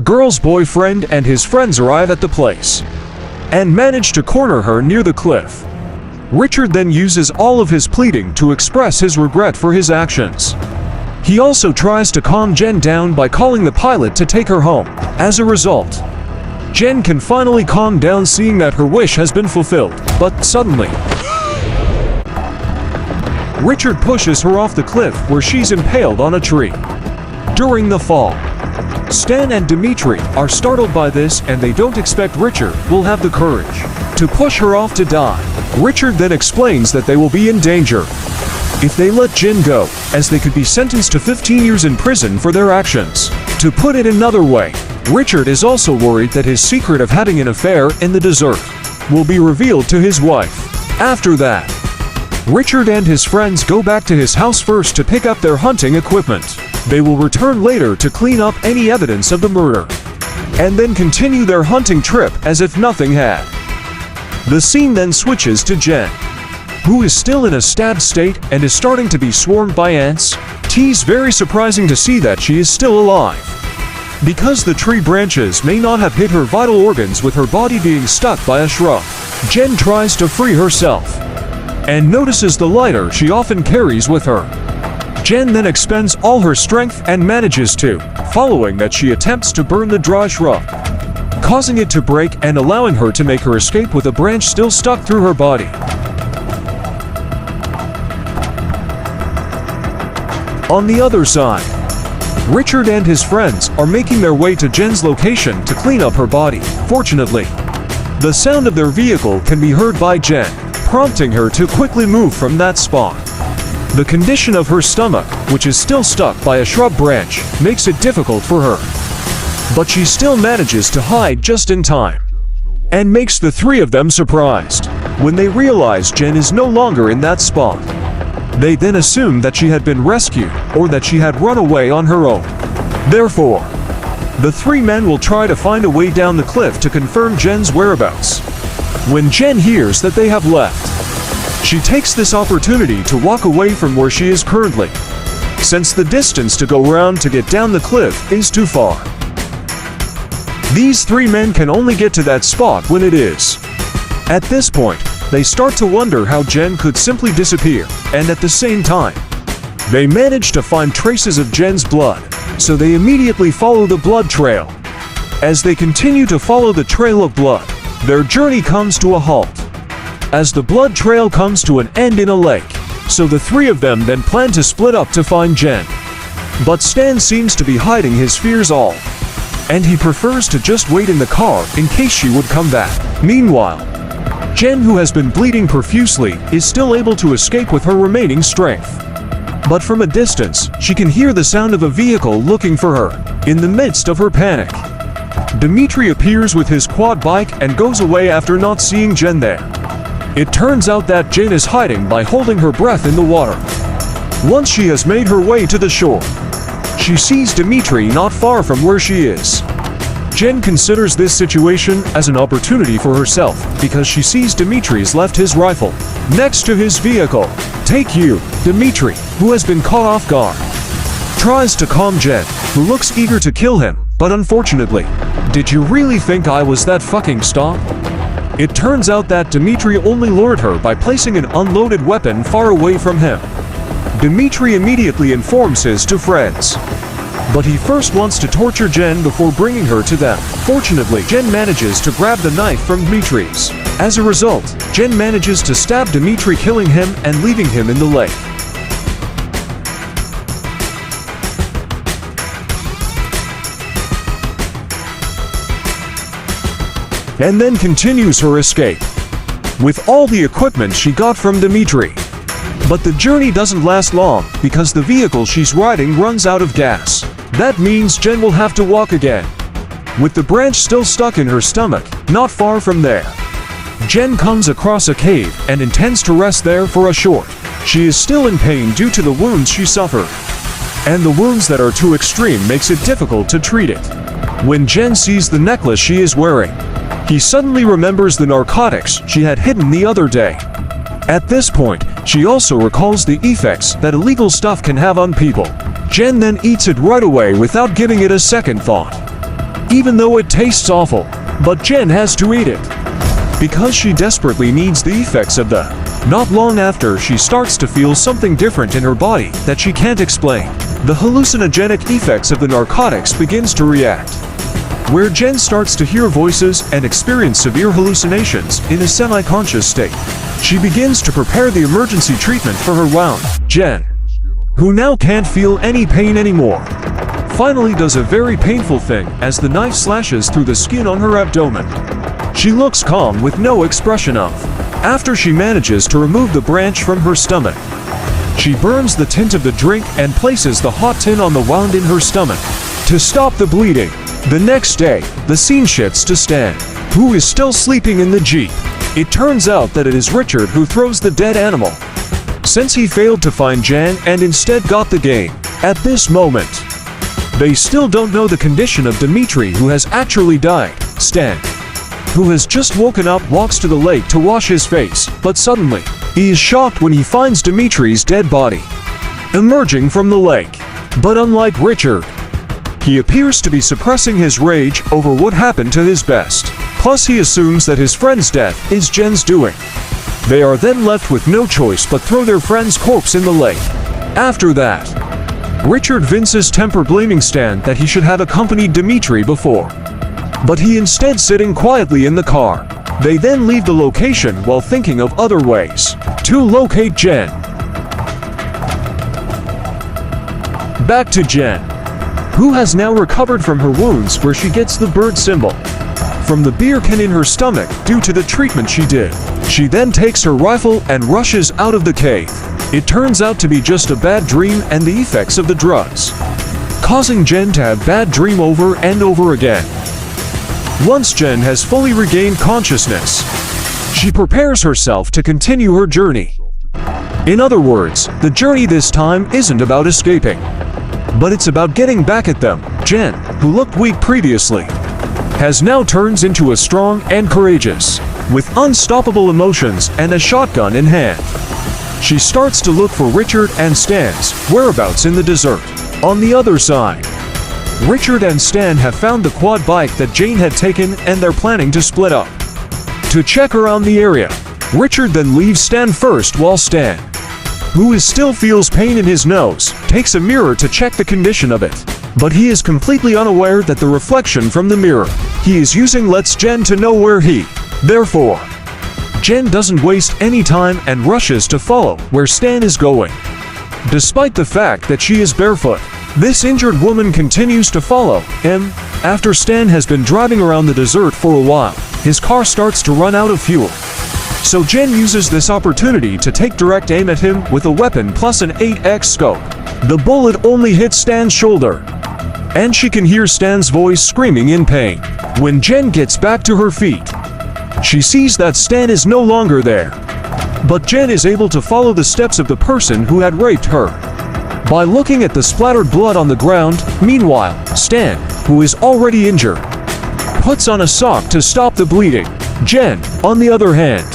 Girl's boyfriend and his friends arrive at the place and manage to corner her near the cliff. Richard then uses all of his pleading to express his regret for his actions. He also tries to calm Jen down by calling the pilot to take her home. As a result, Jen can finally calm down seeing that her wish has been fulfilled, but suddenly, Richard pushes her off the cliff where she's impaled on a tree. During the fall, Stan and Dimitri are startled by this and they don't expect Richard will have the courage to push her off to die. Richard then explains that they will be in danger if they let Jen go, as they could be sentenced to 15 years in prison for their actions. To put it another way, Richard is also worried that his secret of having an affair in the desert will be revealed to his wife. After that, Richard and his friends go back to his house first to pick up their hunting equipment. They will return later to clean up any evidence of the murder, and then continue their hunting trip as if nothing had. The scene then switches to Jen, who is still in a stabbed state and is starting to be swarmed by ants. It's very surprising to see that she is still alive, because the tree branches may not have hit her vital organs with her body being stuck by a shrub. Jen tries to free herself and notices the lighter she often carries with her. Jen then expends all her strength and manages to, following that she attempts to burn the dry shrub, causing it to break and allowing her to make her escape with a branch still stuck through her body. On the other side, Richard and his friends are making their way to Jen's location to clean up her body. Fortunately, the sound of their vehicle can be heard by Jen, prompting her to quickly move from that spot. The condition of her stomach, which is still stuck by a shrub branch, makes it difficult for her. But she still manages to hide just in time, and makes the three of them surprised when they realize Jen is no longer in that spot. They then assume that she had been rescued or that she had run away on her own. Therefore, the three men will try to find a way down the cliff to confirm Jen's whereabouts. When Jen hears that they have left, she takes this opportunity to walk away from where she is currently, since the distance to go around to get down the cliff is too far. These three men can only get to that spot when it is. At this point, they start to wonder how Jen could simply disappear, and at the same time, they manage to find traces of Jen's blood, so they immediately follow the blood trail. As they continue to follow the trail of blood, their journey comes to a halt, as the blood trail comes to an end in a lake. So the three of them then plan to split up to find Jen. But Stan seems to be hiding his fears all, and he prefers to just wait in the car in case she would come back. Meanwhile, Jen, who has been bleeding profusely, is still able to escape with her remaining strength. But from a distance, she can hear the sound of a vehicle looking for her. In the midst of her panic, Dimitri appears with his quad bike and goes away after not seeing Jen there. It turns out that Jen is hiding by holding her breath in the water. Once she has made her way to the shore, she sees Dimitri not far from where she is. Jen considers this situation as an opportunity for herself because she sees Dimitri's left his rifle next to his vehicle. Take you, Dimitri, who has been caught off guard, tries to calm Jen, who looks eager to kill him, but unfortunately, did you really think I was that fucking stop? It turns out that Dimitri only lured her by placing an unloaded weapon far away from him. Dimitri immediately informs his two friends, but he first wants to torture Jen before bringing her to them. Fortunately, Jen manages to grab the knife from Dimitri's. As a result, Jen manages to stab Dimitri, killing him and leaving him in the lake. And then continues her escape with all the equipment she got from Dimitri. But the journey doesn't last long because the vehicle she's riding runs out of gas. That means Jen will have to walk again, with the branch still stuck in her stomach. Not far from there, Jen comes across a cave and intends to rest there for a short. She is still in pain due to the wounds she suffered, and the wounds that are too extreme makes it difficult to treat it. When Jen sees the necklace she is wearing, he suddenly remembers the narcotics she had hidden the other day. At this point, she also recalls the effects that illegal stuff can have on people. Jen then eats it right away without giving it a second thought. even though it tastes awful. But Jen has to eat it because she desperately needs the effects of the. Not long after, she starts to feel something different in her body that she can't explain. The hallucinogenic effects of the narcotics begins to react, where Jen starts to hear voices and experience severe hallucinations in a semi-conscious state. She begins to prepare the emergency treatment for her wound. Jen, who now can't feel any pain anymore, finally does a very painful thing as the knife slashes through the skin on her abdomen. She looks calm with no expression of. After she manages to remove the branch from her stomach, she burns the tint of the drink and places the hot tin on the wound in her stomach to stop the bleeding. The next day, the scene shifts to Stan, who is still sleeping in the Jeep. It turns out that it is Richard who throws the dead animal, since he failed to find Jan and instead got the game. At this moment, they still don't know the condition of Dmitri, who has actually died. Stan, who has just woken up, walks to the lake to wash his face, but suddenly, he is shocked when he finds Dmitri's dead body emerging from the lake. But unlike Richard, he appears to be suppressing his rage over what happened to his best. Plus, he assumes that his friend's death is Jen's doing. They are then left with no choice but throw their friend's corpse in the lake. After that, Richard Vince's temper, blaming Stan that he should have accompanied Dmitri before, but he instead sitting quietly in the car. They then leave the location while thinking of other ways to locate Jen. Back to Jen, who has now recovered from her wounds, where she gets the bird symbol from the beer can in her stomach due to the treatment she did. She then takes her rifle and rushes out of the cave. It turns out to be just a bad dream and the effects of the drugs, causing Jen to have bad dream over and over again. Once Jen has fully regained consciousness, she prepares herself to continue her journey. In other words, the journey this time isn't about escaping, but it's about getting back at them. Jen, who looked weak previously, has now turns into a strong and courageous, with unstoppable emotions and a shotgun in hand. She starts to look for Richard and Stan's whereabouts in the desert. On the other side, Richard and Stan have found the quad bike that Jane had taken, and they're planning to split up to check around the area. Richard then leaves Stan first, while Stan, who still feels pain in his nose, takes a mirror to check the condition of it. But he is completely unaware that the reflection from the mirror he is using lets Jen to know where he. Therefore, Jen doesn't waste any time and rushes to follow where Stan is going. Despite the fact that she is barefoot, this injured woman continues to follow him. After Stan has been driving around the desert for a while, his car starts to run out of fuel. So Jen uses this opportunity to take direct aim at him with a weapon plus an 8x scope. The bullet only hits Stan's shoulder, and she can hear Stan's voice screaming in pain. When Jen gets back to her feet, she sees that Stan is no longer there. But Jen is able to follow the steps of the person who had raped her by looking at the splattered blood on the ground. Meanwhile, Stan, who is already injured, puts on a sock to stop the bleeding. Jen, on the other hand,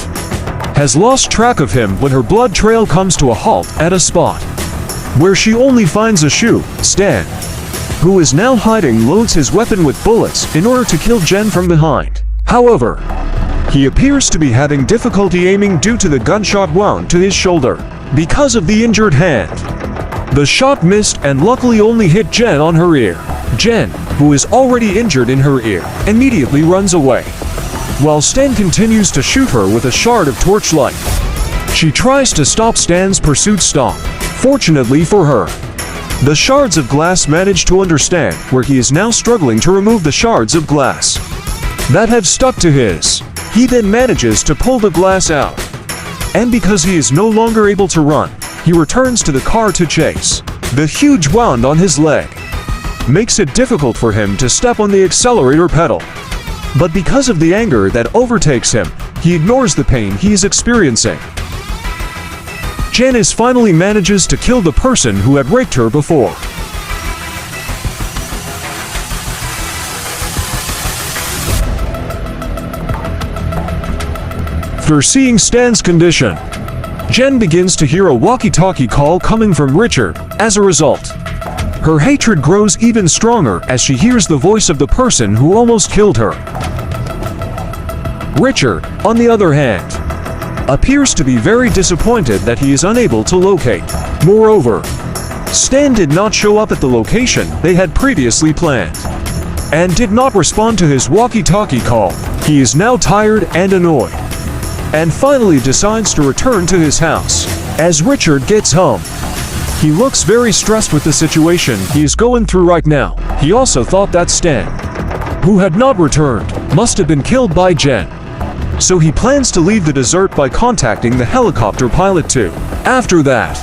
has lost track of him when her blood trail comes to a halt at a spot where she only finds a shoe. Stan, who is now hiding, loads his weapon with bullets in order to kill Jen from behind. However, he appears to be having difficulty aiming due to the gunshot wound to his shoulder because of the injured hand. The shot missed and luckily only hit Jen on her ear. Jen, who is already injured in her ear, immediately runs away, while Stan continues to shoot her with a shard of torchlight. She tries to stop Stan's pursuit stop. Fortunately for her, the shards of glass manage to understand where he is now struggling to remove the shards of glass that have stuck to his. He then manages to pull the glass out, and because he is no longer able to run, he returns to the car to chase. The huge wound on his leg makes it difficult for him to step on the accelerator pedal. But because of the anger that overtakes him, he ignores the pain he is experiencing. Janice finally manages to kill the person who had raped her before. After seeing Stan's condition, Jen begins to hear a walkie-talkie call coming from Richard. As a result, Her hatred grows even stronger as she hears the voice of the person who almost killed her. Richard, on the other hand, appears to be very disappointed that he is unable to locate. Moreover, Stan did not show up at the location they had previously planned, and did not respond to his walkie-talkie call. He is now tired and annoyed, and finally decides to return to his house. As Richard gets home, he looks very stressed with the situation he is going through right now. He also thought that Stan, who had not returned, must have been killed by Jen. So he plans to leave the desert by contacting the helicopter pilot too. After that,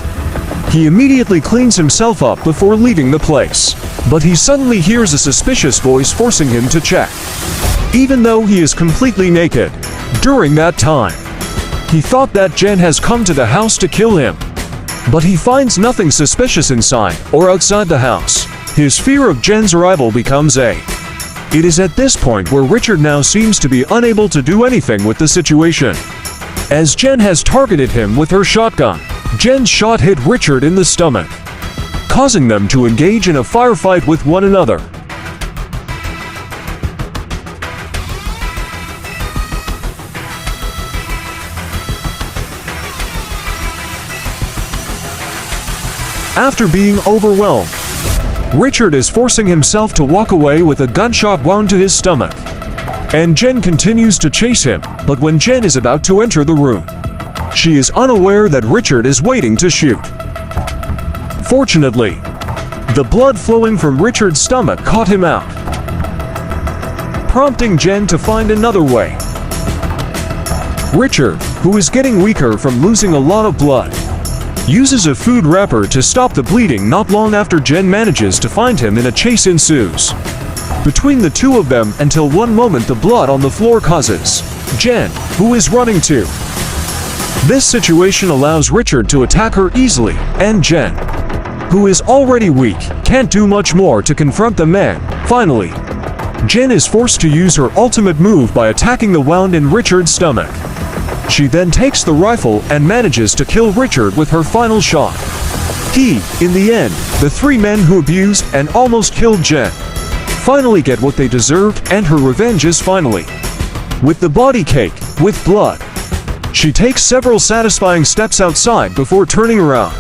he immediately cleans himself up before leaving the place. But he suddenly hears a suspicious voice forcing him to check, even though he is completely naked. During that time, he thought that Jen has come to the house to kill him, but he finds nothing suspicious inside or outside the house. His fear of Jen's arrival becomes It is at this point where Richard now seems to be unable to do anything with the situation, as Jen has targeted him with her shotgun. Jen's shot hit Richard in the stomach, causing them to engage in a firefight with one another. After being overwhelmed, Richard is forcing himself to walk away with a gunshot wound to his stomach, and Jen continues to chase him, but when Jen is about to enter the room, she is unaware that Richard is waiting to shoot. Fortunately, the blood flowing from Richard's stomach caught him out, prompting Jen to find another way. Richard, who is getting weaker from losing a lot of blood, uses a food wrapper to stop the bleeding. Not long after, Jen manages to find him and a chase ensues between the two of them until one moment the blood on the floor causes Jen, who is running too. This situation allows Richard to attack her easily, and Jen, who is already weak, can't do much more to confront the man. Finally, Jen is forced to use her ultimate move by attacking the wound in Richard's stomach. She then takes the rifle and manages to kill Richard with her final shot. In the end, the three men who abused and almost killed Jen finally get what they deserved, and her revenge is finally with the body caked with blood. She takes several satisfying steps outside before turning around